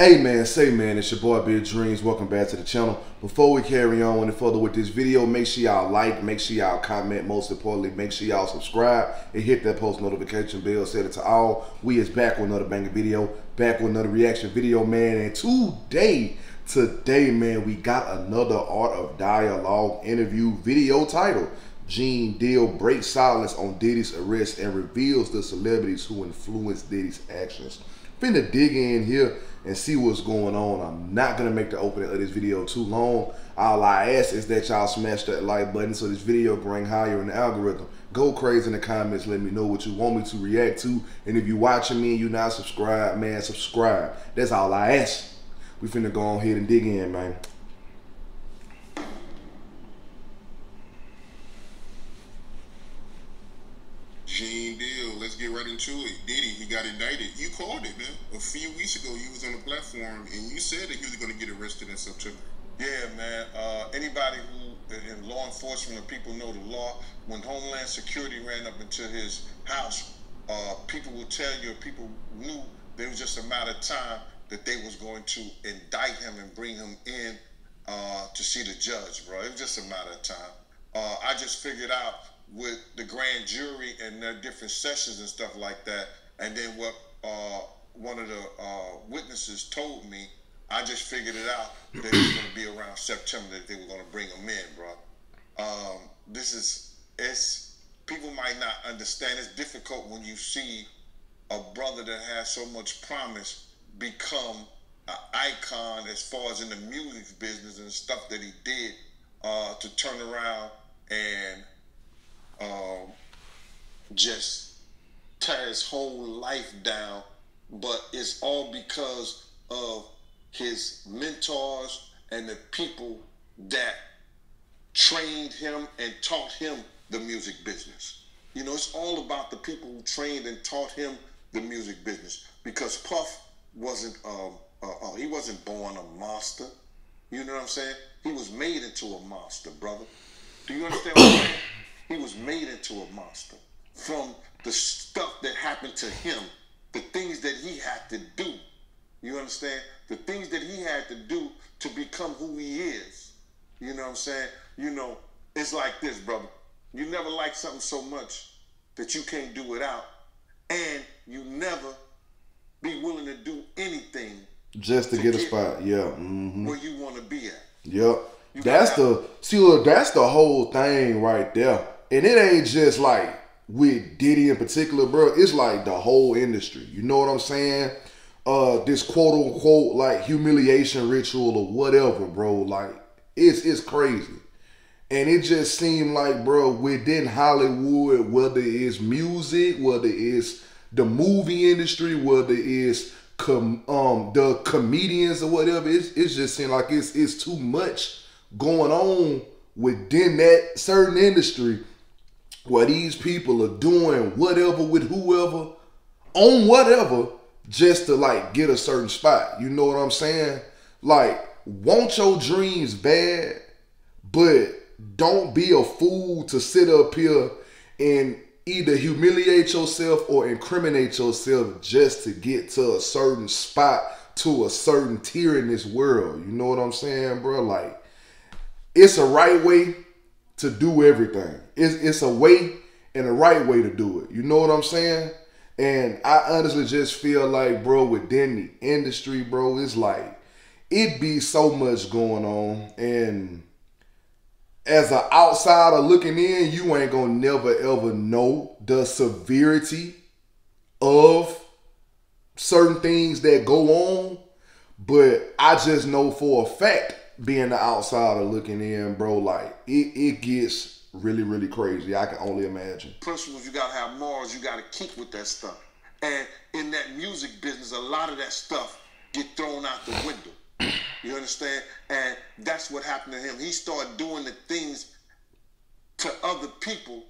Hey man, say man, it's your boy Big Dreams. Welcome back to the channel. Before we carry on any further with this video, make sure y'all like, make sure y'all comment, most importantly, make sure y'all subscribe and hit that post notification bell. Set it to all. We is back with another banger video, back with another reaction video, man. And today, man, we got another Art of Dialogue interview video title. Gene Deal breaks silence on Diddy's arrest and reveals the celebrities who influenced Diddy's actions. Finna dig in here and see what's going on. I'm not gonna make the opening of this video too long. All I ask is that y'all smash that like button so this video can rank higher in the algorithm. Go crazy in the comments, let me know what you want me to react to. And if you're watching me and you're not subscribed, man, subscribe. That's all I ask. We finna go on ahead and dig in, man. Gene Deal, let's get right into it. Diddy, he got indicted. You called it, man. A few weeks ago, you was on the platform and you said that he was going to get arrested in September. Yeah, man. Anybody who in law enforcement or people know the law, when Homeland Security ran up into his house, people will tell you, people knew there was just a matter of time that they was going to indict him and bring him in to see the judge, bro. It was just a matter of time. I just figured out with the grand jury and their different sessions and stuff like that, and then what one of the witnesses told me, I just figured it out that it was going to be around September that they were going to bring him in, bro. It's people might not understand. It's difficult when you see a brother that has so much promise become an icon as far as in the music business and stuff that he did to turn around and just tear his whole life down, but it's all because of his mentors and the people that trained him and taught him the music business. You know, it's all about the people who trained and taught him the music business, because Puff wasn't he wasn't born a monster. You know what I'm saying? He was made into a monster, brother. Do you understand what I'm saying? He was made into a monster from the stuff that happened to him, the things that he had to do. You understand? The things that he had to do to become who he is. You know what I'm saying? You know, it's like this, brother. You never like something so much that you can't do without, and you never be willing to do anything just to get a spot. Yeah. Where you want to be at. Yep. That's the whole thing right there. And it ain't just like with Diddy in particular, bro. It's like the whole industry. You know what I'm saying? This quote unquote like humiliation ritual or whatever, bro. Like it's crazy. And it just seemed like, bro, within Hollywood, whether it's music, whether it's the movie industry, whether it's the comedians or whatever, it just seemed like it's too much going on within that certain industry where these people are doing whatever with whoever on whatever just to like get a certain spot. You know what I'm saying? Like, want your dreams bad, but don't be a fool to sit up here and either humiliate yourself or incriminate yourself just to get to a certain spot, to a certain tier in this world. You know what I'm saying, bro? Like, it's a right way to do everything. It's a way and a right way to do it. You know what I'm saying? And I honestly just feel like, bro, within the industry, bro, it's like, it be so much going on. And as an outsider looking in, you ain't gonna never ever know the severity of certain things that go on. But I just know for a fact, being the outsider looking in, bro, like it gets really, really crazy. I can only imagine. Principles, you gotta have morals, you gotta keep with that stuff. And in that music business, a lot of that stuff get thrown out the window. You understand? And that's what happened to him. He started doing the things to other people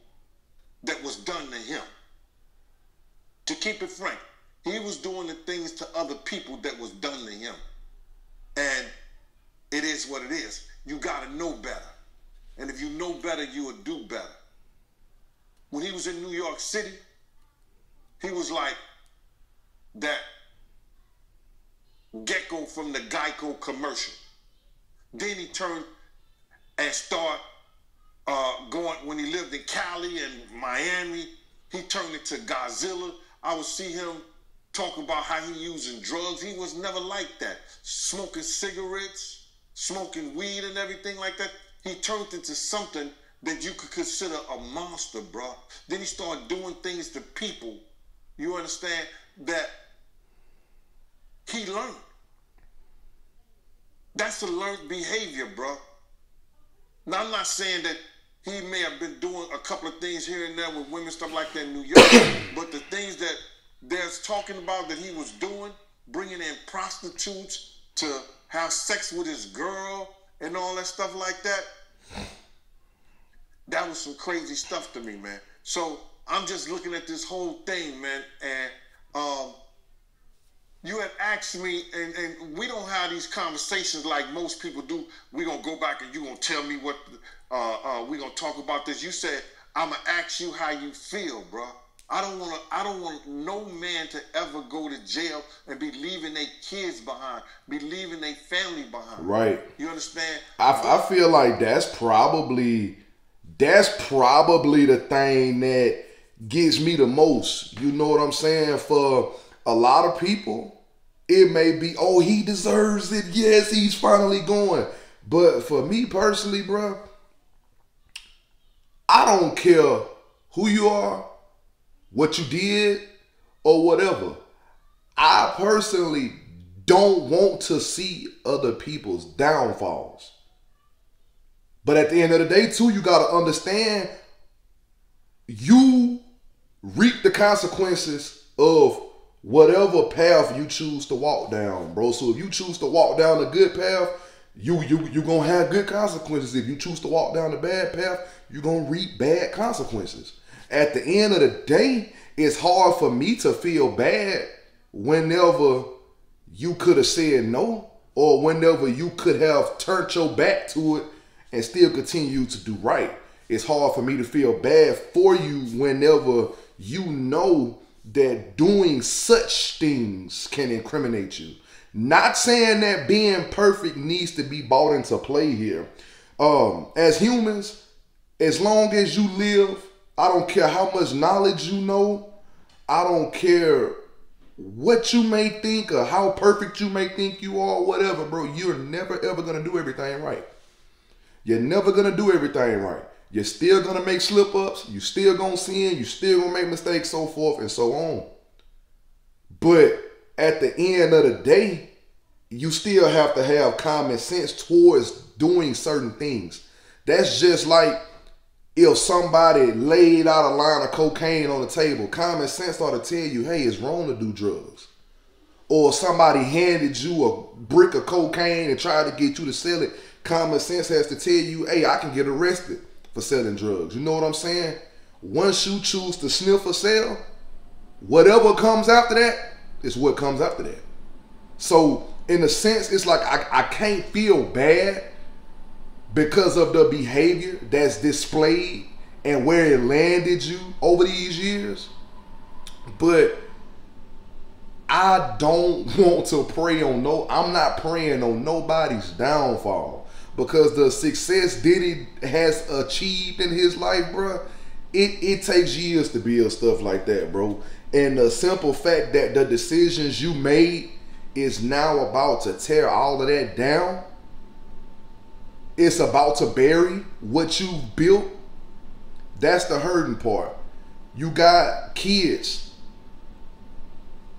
that was done to him. To keep it frank, he was doing the things to other people that was done to him. And it is what it is. You got to know better. And if you know better, you will do better. When he was in New York City, he was like that Gecko from the Geico commercial. Then he turned and start going, when he lived in Cali and Miami, he turned into Godzilla. I would see him talk about how he using drugs. He was never like that. Smoking cigarettes, smoking weed and everything like that. He turned into something that you could consider a monster, bro. Then he started doing things to people, you understand, that he learned. That's a learned behavior, bro. Now, I'm not saying that he may have been doing a couple of things here and there with women, stuff like that in New York, but the things that there's talking about that he was doing, bringing in prostitutes to have sex with his girl and all that stuff like that, that was some crazy stuff to me, man. So I'm just looking at this whole thing, man, and you had asked me, and we don't have these conversations like most people do. We're going to go back and you're going to tell me what, we're going to talk about this. You said, I'm going to ask you how you feel, bro. I don't want no man to ever go to jail and be leaving their kids behind, be leaving their family behind. Right. You understand? I feel like that's probably the thing that gets me the most. You know what I'm saying? For a lot of people, it may be, oh, he deserves it. Yes, he's finally going. But for me personally, bro, I don't care who you are, what you did, or whatever. I personally don't want to see other people's downfalls. But at the end of the day, too, you got to understand, you reap the consequences of whatever path you choose to walk down, bro. So if you choose to walk down a good path, you're going to have good consequences. If you choose to walk down the bad path, you're going to reap bad consequences. At the end of the day, it's hard for me to feel bad whenever you could have said no, or whenever you could have turned your back to it and still continue to do right. It's hard for me to feel bad for you whenever you know that doing such things can incriminate you. Not saying that being perfect needs to be brought into play here. As humans, as long as you live, I don't care how much knowledge you know. I don't care what you may think or how perfect you may think you are, whatever, bro. You're never, ever going to do everything right. You're never going to do everything right. You're still going to make slip-ups. You're still going to sin. You're still going to make mistakes, so forth and so on. But at the end of the day, you still have to have common sense towards doing certain things. That's just like if somebody laid out a line of cocaine on the table, common sense ought to tell you, hey, it's wrong to do drugs. Or somebody handed you a brick of cocaine and tried to get you to sell it, common sense has to tell you, hey, I can get arrested for selling drugs. You know what I'm saying? Once you choose to sniff or sell, whatever comes after that is what comes after that. So in a sense, it's like I can't feel bad because of the behavior that's displayed and where it landed you over these years. But I don't want to prey on I'm not preying on nobody's downfall, because the success Diddy has achieved in his life, bro, it takes years to build stuff like that, bro. And the simple fact that the decisions you made is now about to tear all of that down, it's about to bury what you've built, that's the hurting part. You got kids.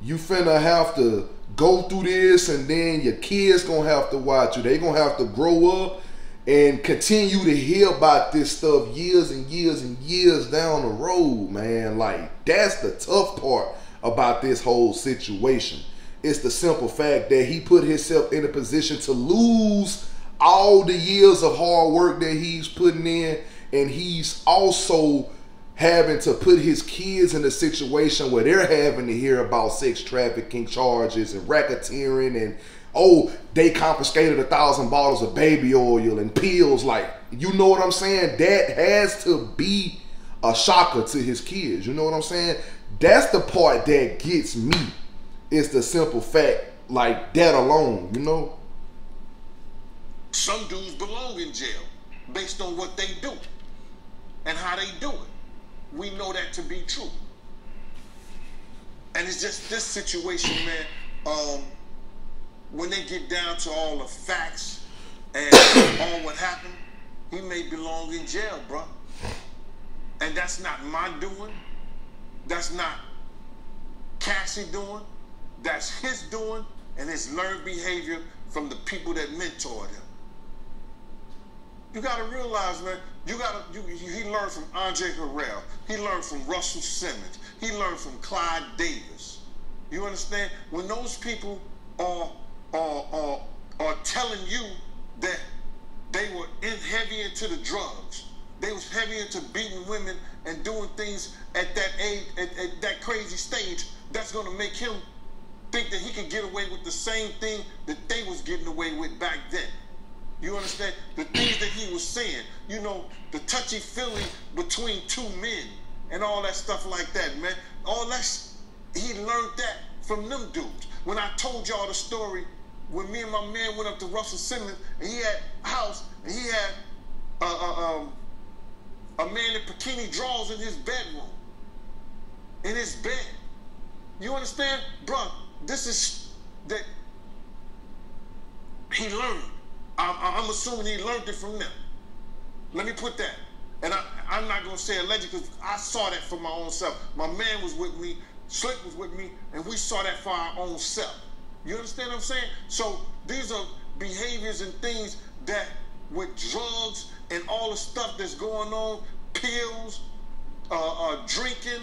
You finna have to go through this, and then your kids gonna have to watch you. They gonna have to grow up and continue to hear about this stuff years and years and years down the road, man. Like, that's the tough part about this whole situation. It's the simple fact that he put himself in a position to lose all the years of hard work that he's putting in, and he's also having to put his kids in a situation where they're having to hear about sex trafficking charges and racketeering, and oh, they confiscated 1,000 bottles of baby oil and pills. Like, you know what I'm saying? That has to be a shocker to his kids. You know what I'm saying? That's the part that gets me. It's the simple fact, like that alone, you know? Some dudes belong in jail based on what they do and how they do it. We know that to be true. And it's just this situation, man, when they get down to all the facts and all what happened, he may belong in jail, bro. And that's not my doing. That's not Cassie doing. That's his doing and his learned behavior from the people that mentored him. You gotta realize, man, he learned from Andre Harrell. He learned from Russell Simmons. He learned from Clyde Davis. You understand? When those people are telling you that they were heavy into the drugs, they was heavy into beating women and doing things at that age, at that crazy stage, that's gonna make him think that he could get away with the same thing that they was getting away with back then. You understand? The things that he was saying, you know, the touchy-feely between two men and all that stuff like that, man. All that, he learned that from them dudes. When I told y'all the story, when me and my man went up to Russell Simmons, and he had a house, and he had a man in bikini drawers in his bedroom, in his bed. You understand? Bro, this is that he learned. I'm assuming he learned it from them. Let me put that. And I'm not going to say alleged because I saw that for my own self. My man was with me, Slick was with me, and we saw that for our own self. You understand what I'm saying? So these are behaviors and things that with drugs and all the stuff that's going on, pills, drinking,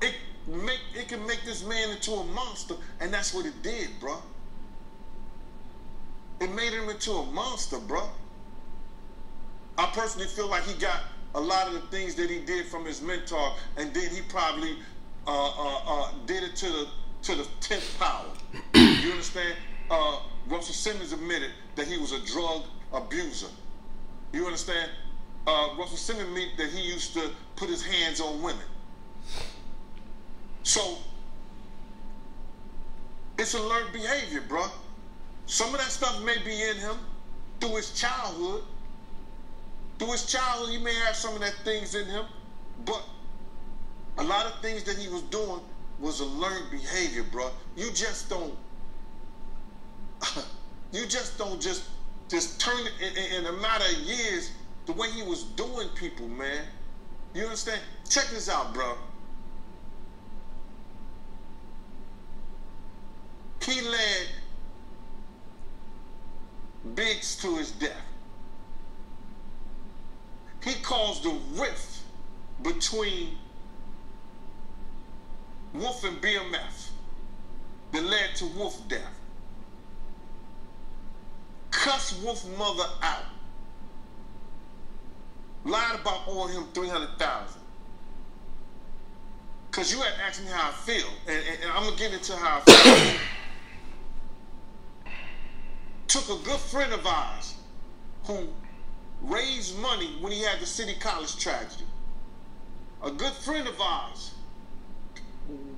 it can make this man into a monster, and that's what it did, bro. It made him into a monster, bro. I personally feel like he got a lot of the things that he did from his mentor, and then he probably did it to the 10th power. You understand? Russell Simmons admitted that he was a drug abuser. You understand? Russell Simmons admitted that he used to put his hands on women. So it's a learned behavior, bro. Some of that stuff may be in him through his childhood. Through his childhood, he may have some of that things in him, but a lot of things that he was doing was a learned behavior, bro. You just don't just turn it in a matter of years the way he was doing people, man. You understand? Check this out, bro. He led Biggs to his death. He caused a rift between Wolf and BMF that led to Wolf death. Cussed Wolf mother out. Lied about owing him $300,000. Cause you had asked me how I feel, and I'm gonna get into how I feel. Took a good friend of ours who raised money when he had the City College tragedy. A good friend of ours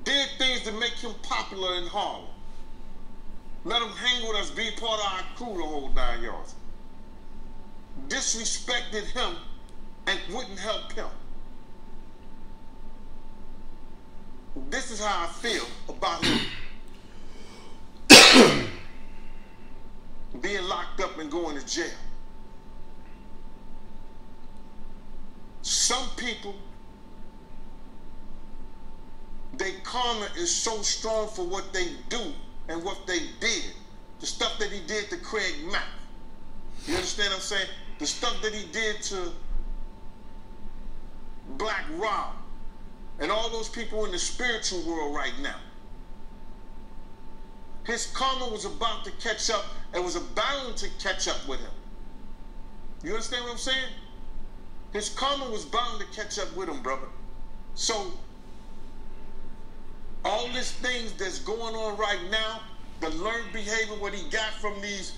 did things to make him popular in Harlem. Let him hang with us, be part of our crew the whole 9 yards. Disrespected him and wouldn't help him. This is how I feel about him being locked up and going to jail. Some people, their karma is so strong for what they do and what they did. The stuff that he did to Craig Mack. You understand what I'm saying? The stuff that he did to Black Rob and all those people in the spiritual world right now. His karma was about to catch up and was bound to catch up with him. You understand what I'm saying? His karma was bound to catch up with him, brother. So, all these things that's going on right now, the learned behavior, what he got from these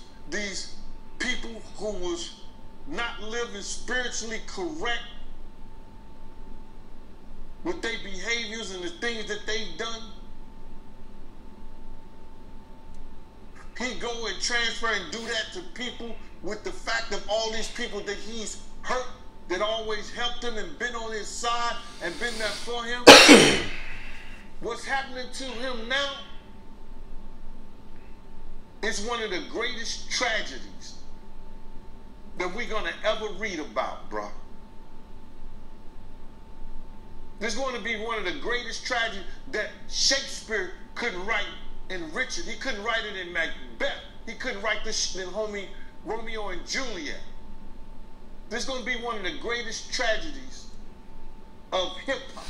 people who was not living spiritually correct with their behaviors and the things that they've done, he go and transfer and do that to people with the fact of all these people that he's hurt, that always helped him and been on his side and been there for him? What's happening to him now is one of the greatest tragedies that we're going to ever read about, bro. This is going to be one of the greatest tragedies that Shakespeare couldn't write in Richard. He couldn't write it in Macbeth. He couldn't write this shit in homie Romeo and Juliet. This is going to be one of the greatest tragedies of hip-hop,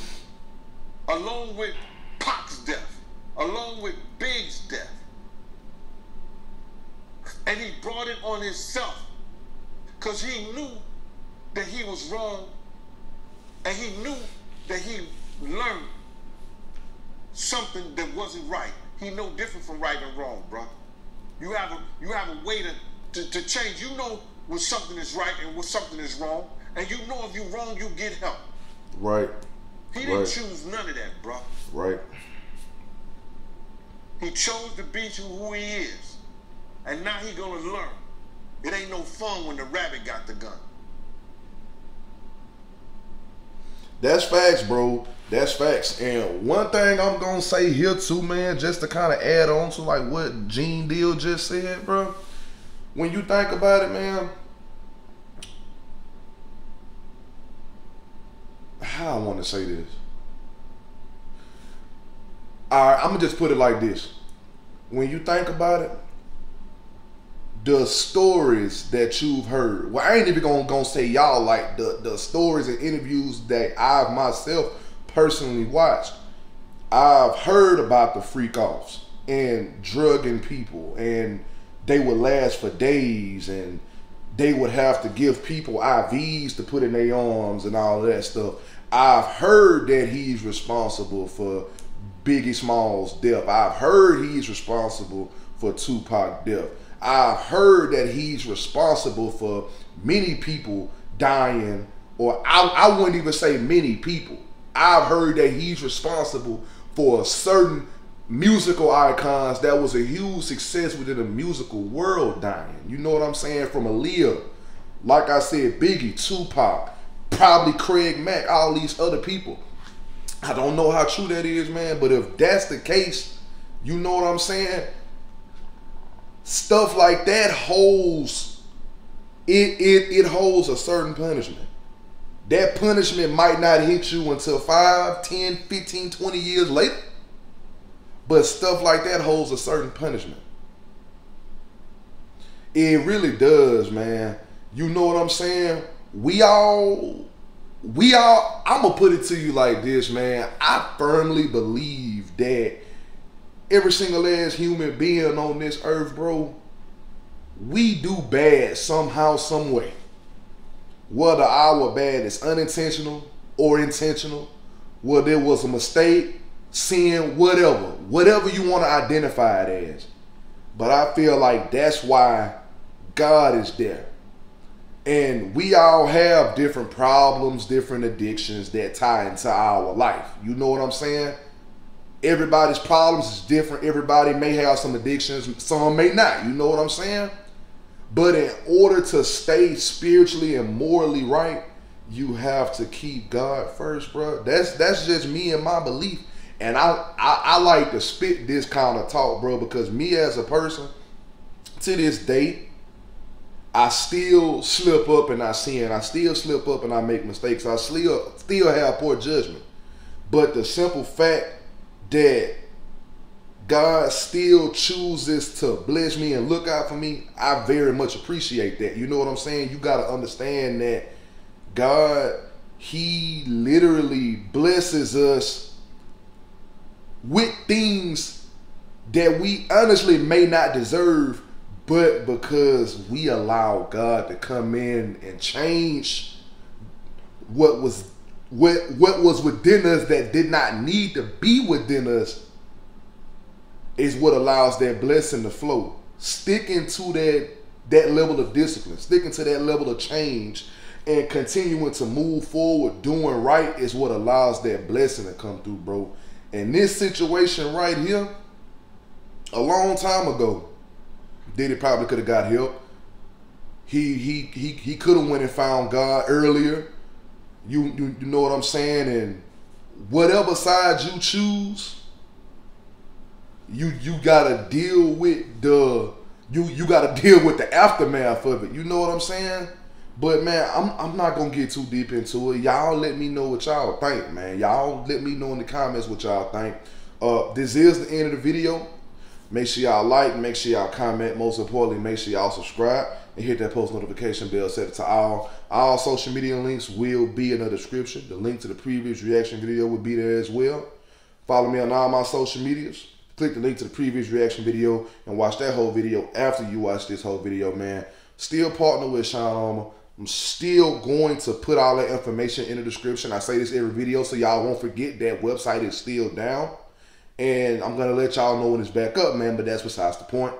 along with Pac's death, along with Big's death. And he brought it on himself because he knew that he was wrong, and he knew that he learned something that wasn't right. He no different from right and wrong, bro. You have a way to change. You know when something is right and when something is wrong, and you know if you're wrong, you get help. Right. He didn't choose none of that, bro. Right. He chose to be who he is, and now he gonna learn. It ain't no fun when the rabbit got the gun. That's facts, bro. That's facts. And one thing I'm gonna say here too, man, just to kind of add on to like what Gene Deal just said, bro. When you think about it, man, how I want to say this. All right, I'm gonna just put it like this. When you think about it, the stories that you've heard, well, I ain't even gonna say y'all, like the stories and interviews that I've myself personally watched. I've heard about the freak offs and drugging people, and they would last for days, and they would have to give people IVs to put in their arms and all of that stuff. I've heard that he's responsible for Biggie Smalls' death. I've heard he's responsible for Tupac's death. I've heard that he's responsible for many people dying, or I wouldn't even say many people. I've heard that he's responsible for certain musical icons that was a huge success within the musical world dying. You know what I'm saying? From Aaliyah, like I said, Biggie, Tupac, probably Craig Mack, all these other people. I don't know how true that is, man, but if that's the case, you know what I'm saying? Stuff like that holds, it holds a certain punishment. That punishment might not hit you until 5, 10, 15, 20 years later. But stuff like that holds a certain punishment. It really does, man. You know what I'm saying? We all, I'm going to put it to you like this, man. I firmly believe that every single last human being on this earth, bro, we do bad somehow, some way. Whether our bad is unintentional or intentional, whether it was a mistake, sin, whatever you want to identify it as. But I feel like that's why God is there. And we all have different problems, different addictions that tie into our life. You know what I'm saying? Everybody's problems is different. Everybody may have some addictions, some may not. You know what I'm saying? But in order to stay spiritually and morally right, you have to keep God first, bro. That's just me and my belief. And I like to spit this kind of talk, bro, because me as a person, to this day, I still slip up and I sin. I still slip up and I make mistakes. I still have poor judgment. But the simple fact that God still chooses to bless me and look out for me, I very much appreciate that. You know what I'm saying? You got to understand that God, he literally blesses us with things that we honestly may not deserve, but because we allow God to come in and change what was within us that did not need to be within us, is what allows that blessing to flow. Sticking to that level of discipline, sticking to that level of change, and continuing to move forward, doing right, is what allows that blessing to come through, bro. And this situation right here, a long time ago, Diddy probably could have got help. He could have went and found God earlier. You know what I'm saying? And whatever side you choose, you gotta deal with the you gotta deal with the aftermath of it. You know what I'm saying? But man, I'm not gonna get too deep into it. Y'all let me know what y'all think, man. Y'all let me know in the comments what y'all think. This is the end of the video. Make sure y'all like, make sure y'all comment. Most importantly, make sure y'all subscribe and hit that post notification bell, set it to all. All social media links will be in the description. The link to the previous reaction video will be there as well. Follow me on all my social medias. Click the link to the previous reaction video and watch that whole video after you watch this whole video, man. Still partner with Sean Armour. I'm still going to put all that information in the description. I say this every video so y'all won't forget that website is still down. And I'm going to let y'all know when it's back up, man. But that's besides the point.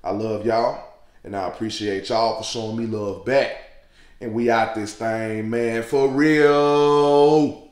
I love y'all. And I appreciate y'all for showing me love back. And we out this thing, man. For real.